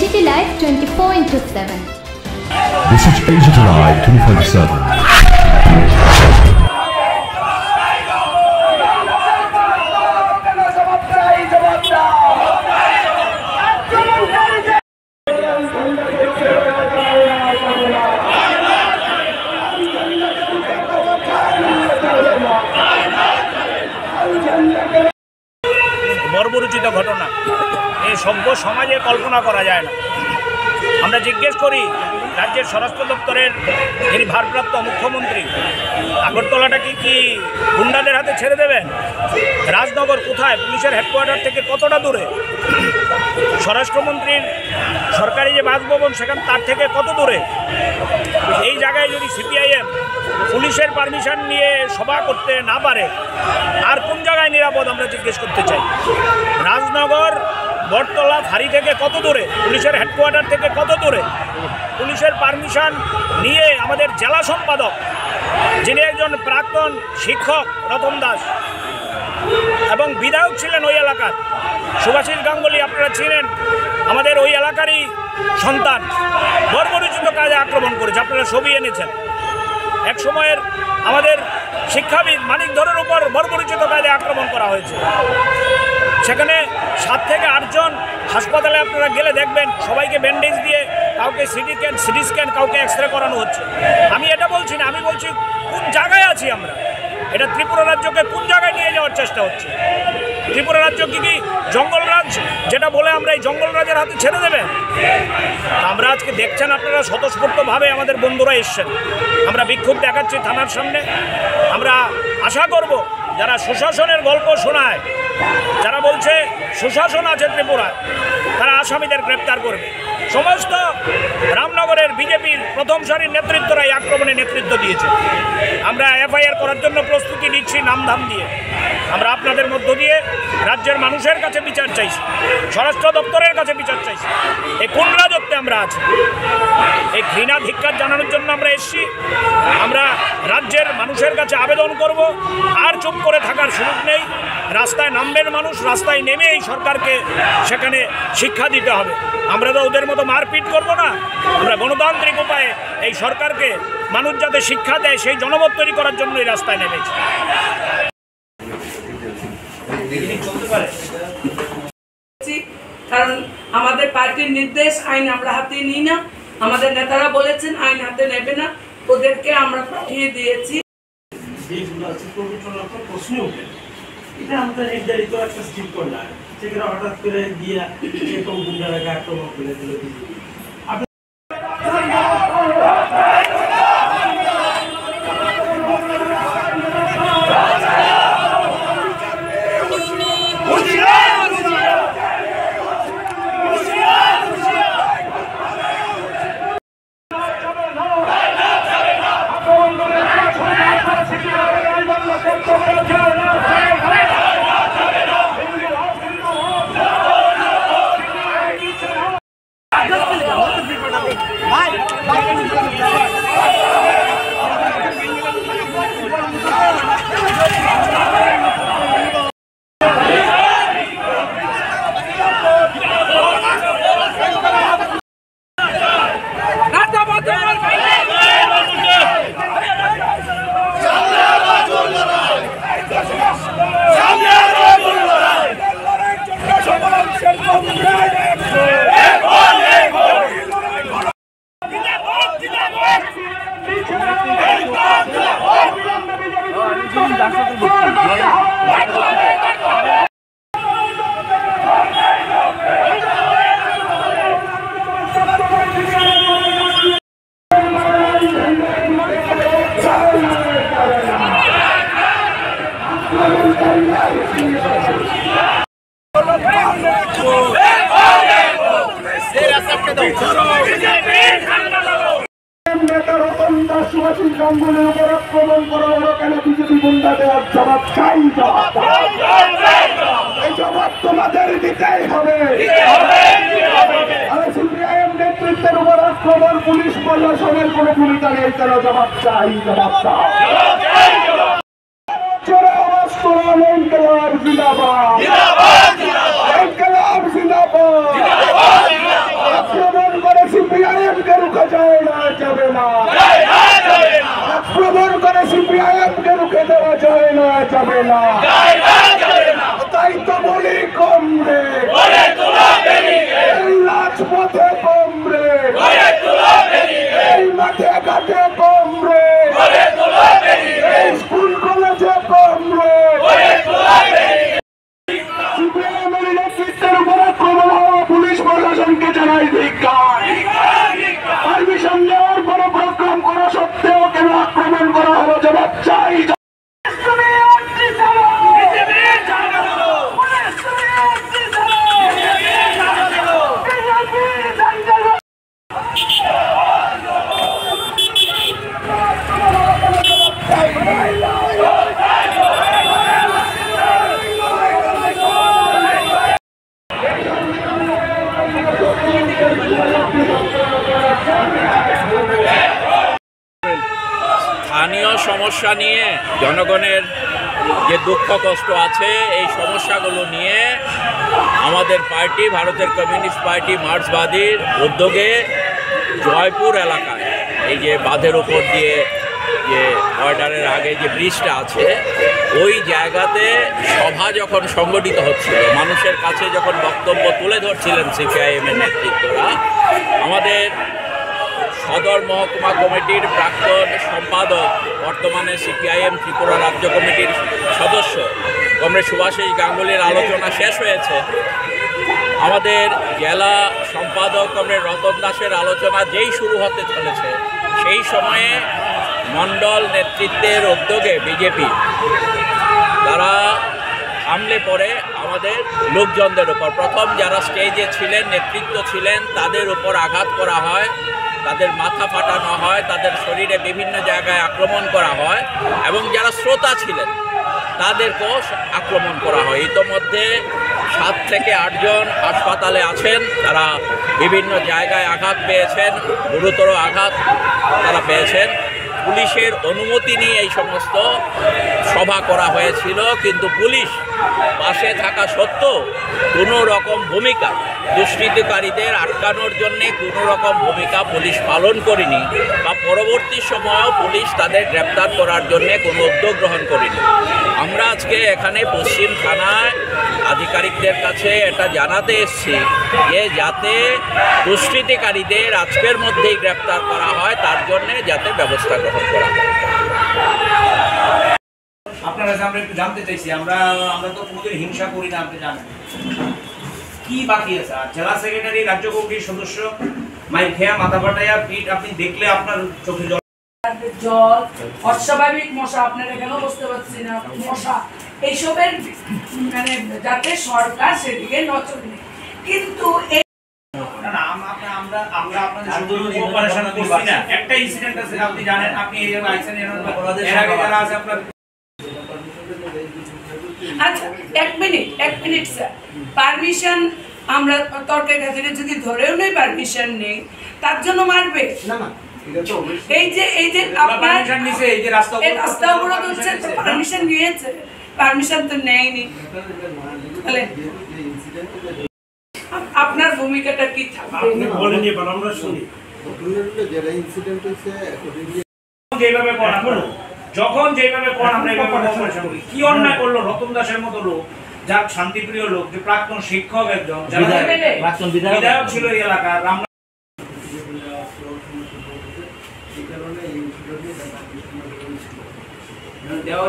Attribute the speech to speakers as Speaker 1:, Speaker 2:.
Speaker 1: AGT Live 24/7.
Speaker 2: This is AGT Live 24/7.
Speaker 3: বর্বরোচিত ঘটনা এই সভ্য সমাজে কল্পনা করা যায় না। আমরা জিজ্ঞেস করি রাজ্যের স্বরাষ্ট্র দপ্তরের যিনি ভারপ্রাপ্ত মুখ্যমন্ত্রী, আগরতলাটা কি গুন্ডাদের হাতে ছেড়ে দেবেন? রাজনগর কোথায়? পুলিশের হেডকোয়ার্টার থেকে কতটা দূরে? স্বরাষ্ট্রমন্ত্রীর সরকারি যে বাসভবন সেখান তার থেকে কত দূরে? এই জায়গায় যদি সিপিআইএম পুলিশের পারমিশন নিয়ে সভা করতে না পারে, আর কোন জায়গায় নিরাপদ আমরা জিজ্ঞেস করতে চাই। রাজনগর বটতলা ফাঁড়ি থেকে কত দূরে? পুলিশের হেডকোয়ার্টার থেকে কত দূরে? পুলিশের পারমিশন নিয়ে আমাদের জেলা সম্পাদক, যিনি একজন প্রাক্তন শিক্ষক রতন দাস এবং বিধায়ক ছিলেন ওই এলাকার, সুভাষিস গাঙ্গুলি আপনারা ছিলেন, আমাদের ওই এলাকারই সন্তান, বর্বরোচিত কাজে আক্রমণ করেছে। আপনারা ছবি এনেছেন। এক সময়ের আমাদের শিক্ষাবিদ মানিকধরের উপর বর্বরোচিত কাজে আক্রমণ করা হয়েছে। সেখানে 7 থেকে 8 জন হাসপাতালে আপনারা গেলে দেখবেন সবাইকে ব্যান্ডেজ দিয়ে, কাউকে সিটি স্ক্যান, কাউকে এক্সরে করানো হচ্ছে। আমি এটা বলছি না, আমি বলছি কোন জায়গায় আছি আমরা। এটা ত্রিপুরা রাজ্যকে কোন জায়গায় নিয়ে যাওয়ার চেষ্টা হচ্ছে? ত্রিপুরা রাজ্য কি জঙ্গলরাজ যেটা বলে আমরা এই জঙ্গলরাজের হাতে ছেড়ে দেবেন? আমরা আজকে দেখছেন আপনারা স্বতঃস্ফূর্তভাবে আমাদের বন্ধুরা এসছেন, আমরা বিক্ষোভ দেখাচ্ছি থানার সামনে। আমরা আশা করব যারা সুশাসনের গল্প শোনায়, যারা বলছে সুশাসন আছে ত্রিপুরায়, তারা আসামিদের গ্রেপ্তার করবে। সমস্ত রামনগরের বিজেপির প্রথম সারির নেতৃত্বরা এই আক্রমণে নেতৃত্ব দিয়েছে। আমরা এফআইআর করার জন্য প্রস্তুতি নিচ্ছি নামধাম দিয়ে। আমরা আপনাদের মধ্য দিয়ে রাজ্যের মানুষের কাছে বিচার চাইছি, স্বরাষ্ট্র দপ্তরের কাছে বিচার চাইছি। এই কোন রাজত্বে আমরা আছি? এই ঘৃণা ধিক্কার জানানোর জন্য আমরা এসেছি। আমরা রাজ্যের মানুষের কাছে আবেদন করব, আর চুপ করে থাকার সুযোগ নেই। রাস্তায় নামবেন মানুষ, রাস্তায় নেমে এই সরকারকে সেখানে শিক্ষা দিতে হবে। আমরা তো ওদের মতো মারপিট করব না। আমরা গণতান্ত্রিক উপায়ে এই সরকারকে মানুষ যাতে শিক্ষা দেয় সেই জনমত তৈরি করার জন্য এই রাস্তায় নেমেছি।
Speaker 4: কারণ আমাদের পার্টির নির্দেশ, আইন আমরা হাতে নিই না। আমাদের নেতারা বলেছেন আইন হাতে নেবে না, ওদেরকে আমরা পাঠিয়ে দিয়েছি।
Speaker 5: এটা আমাদের নির্ধারিত একটা স্ক্রিপ্ট না, সেখানে হঠাৎ করে দিয়ে এরকম গুন্ডারাকে আক্রমণ করে দিল।
Speaker 6: সুভাষিস গাঙ্গুলির উপর আক্রমণ করা হলো কেন? বিজেপি গুন্ডাদের জবাব চাই, এই জবাব তোমাদের দিতেই হবে। সিপিআইএম নেতৃত্বের উপর আক্রমণ, পুলিশ প্রশাসনের কোনো ভূমিকা নেই, কেন? জবাব চাই, জবাব চাই। ইনকলাব জিন্দাবাদ, ইনকলাব জিন্দাবাদ। তাদেরকে জানাই ধিক্কার। পারমিশন নেওয়ার পর প্রোগ্রাম করা সত্ত্বেও কেন আক্রমণ করা হলো, জবাব চাই।
Speaker 7: স্থানীয় সমস্যা নিয়ে জনগণের যে দুঃখ কষ্ট আছে এই সমস্যাগুলো নিয়ে আমাদের পার্টি ভারতের কমিউনিস্ট পার্টি মার্ক্সবাদীর উদ্যোগে জয়পুর এলাকায় এই যে বাঁধের উপর দিয়ে যে বর্ডারের আগে যে ব্রিজটা আছে ওই জায়গাতে সভা যখন সংগঠিত হচ্ছিল, মানুষের কাছে যখন বক্তব্য তুলে ধরছিলেন সিপিআইএমের নেতৃত্বরা, আমাদের সদর মহকুমা কমিটির প্রাক্তন সম্পাদক, বর্তমানে সিপিআইএম ত্রিপুরা রাজ্য কমিটির সদস্য কমরেড সুভাষিস গাঙ্গুলির আলোচনা শেষ হয়েছে। আমাদের জেলা সম্পাদক কমরেড রতন দাসের আলোচনা যেই শুরু হতে চলেছে সেই সময়ে মণ্ডল নেতৃত্বের উদ্যোগে বিজেপি তারা হামলে পড়ে আমাদের লোকজনদের উপর। প্রথম যারা স্টেজে ছিলেন, নেতৃত্ব ছিলেন, তাদের উপর আঘাত করা হয়, তাদের মাথা ফাটানো হয়, তাদের শরীরে বিভিন্ন জায়গায় আক্রমণ করা হয় এবং যারা শ্রোতা ছিলেন তাদেরকেও আক্রমণ করা হয়। ইতোমধ্যে 7 থেকে 8 জন হাসপাতালে আছেন, তারা বিভিন্ন জায়গায় আঘাত পেয়েছেন, গুরুতর আঘাত তারা পেয়েছেন। পুলিশের অনুমতি নিয়ে এই সমস্ত সভা করা হয়েছিল, কিন্তু পুলিশ পাশে থাকা সত্ত্বেও কোনো রকম ভূমিকা, দুষ্কৃতিকারীদের আটকানোর জন্যে কোনো রকম ভূমিকা পুলিশ পালন করেনি বা পরবর্তী সময়েও পুলিশ তাদের গ্রেপ্তার করার জন্যে কোনো উদ্যোগ গ্রহণ করেনি। আমরা আজকে এখানে পশ্চিম থানায় আধিকারিকদের কাছে এটা জানাতে এসেছি যে যাতে দুষ্কৃতিকারীদের আজকের মধ্যেই গ্রেপ্তার করা হয়, তার জন্যে যাতে ব্যবস্থা গ্রহণ করা হয়।
Speaker 8: আপনার কাছে আমরা একটু জানতে চাইছি, আমরা তো কোনোদিন হিংসা করি না, আপনি জানেন কি বাকি আছে? আর জেলা সেক্রেটারি, রাজ্য কমিটির সদস্য মাইক খেয়া, মাথা ফাটাইয়া, পিঠ আপনি দেখলে আপনার চোখে জল,
Speaker 4: অস্বাভাবিক মশা, আপনারা কেন বুঝতে পারছি না, মশা এইসবের মানে যাতে সরকার সেদিকে নজর দেয়। কিন্তু
Speaker 8: আমরা আপনাদের সাথে কোঅপারেশন করছি না। একটা ইনসিডেন্ট আছে, আপনি জানেন, আপনি এই জায়গায় আইছেন, এর আগে যারা আছে আপনার।
Speaker 4: আচ্ছা, এক মিনিট স্যার, পারমিশন আমরা তর্কের খাতিরে যদি ধরেও নেই পারমিশন নেই, তার জন্য মারবে না। এই যে আপনার
Speaker 8: পারমিশন নিছে, এই যে রাস্তা
Speaker 4: অবরোধ হচ্ছে, তো পারমিশন নিয়েছে, পারমিশন তো নেয়নি। তাহলে আপনার ভূমিকাটা কি থাকবে?
Speaker 5: আপনি বলেন, এবার আমরা শুনি।
Speaker 8: যেভাবে করা হলো, যখন যেভাবে করা, আমরা এইভাবে কোঅপারেশন করি। কি অন্যায় করলো রতন দাসের মতো লোক, যার শান্তিপ্রিয় লোক, যে প্রাক্তন শিক্ষক, একজন প্রাক্তন বিধায়ক ছিল এই এলাকার,